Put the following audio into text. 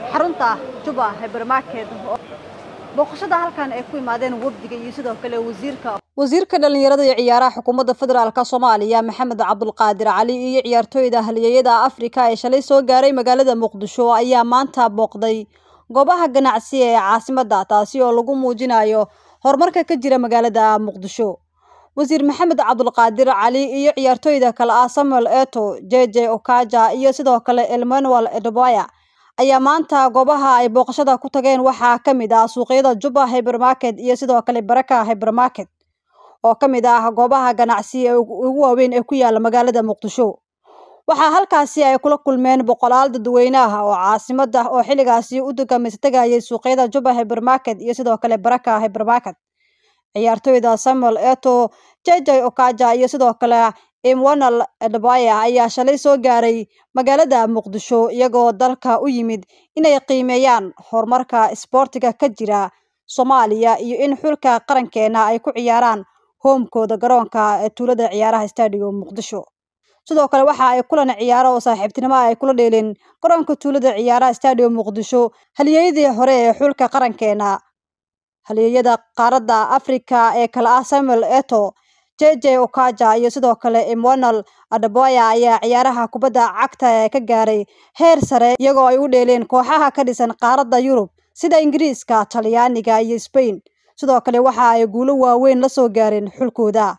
xarunta Juba hypermarket booqashada halkan ay ku imaadeen wafdiga iyo sidoo kale wasiirka dhalinyarada iyo ciyaaraha xukuumadda federaalka Soomaaliya Maxamed Cabdulqaadir Cali iyo ciyaartooyda halyeeyada Afrika ee shalay soo gaaray magaalada Muqdisho ayaa maanta booqday goobaha ganacsi ee caasimadda taasi oo lagu muujinayo horumarka ka jira magaalada Muqdisho. wasiir Maxamed Cabdulqaadir Cali iyo ciyaartooyda kale ah Samuel Eto'o, JJ Okaja iyo sidoo kale Emmanuel Adebayo ayaa maanta goobaha ay booqashada ku tageen waxaa ka mid ah suuqyada Juba hypermarket iyo sidoo kale Baraka hypermarket oo ka mid ah goobaha ganacsi ee ugu waaweyn ee ku yaala magaalada Muqdisho. waxaa halkaasi ay kula kulmeen boqolaal dadweyne ah oo caasimadda oo xilligaasi u degamaystagayay suuqyada Juba hypermarket iyo sidoo kale Baraka hypermarket. ciyaartooyda Samuel Eto'o, JJ Okaja iyo sidoo kale Emmanuel Adebayo ayaa shalay soo gaaray magaalada Muqdisho iyagoo dalka u yimid inay qiimeeyaan horumarka isboortiga ka jira Soomaaliya iyo in xulka qarankeena ay ku ciyaaraan hoomkooda garoonka ee tuulada ciyaaraha Stadium Muqdisho. sidoo kale waxa ay kulan ciyaaro oo saaxiibtinimo ay kula dheeleen garoonka tuulada ciyaaraha Stadium Muqdisho halyeeyadii hore ee xulka qarankeena halyeeyada qaaradda Afrika ee kala ah Samuel Eto'o, JJ Okaja iyo sidoo kale Emmanuel Adebayo ayaa ciyaaraha kubadda cagta ee ka gaaray heer sare iyagoo ay u dheeleen kooxaha ka dhisan qaaradda Yurub sida Ingiriiska, Talyaaniga iyo Spain. sidoo kale waxa ay guulo waaweyn la soo gaareen xulkooda.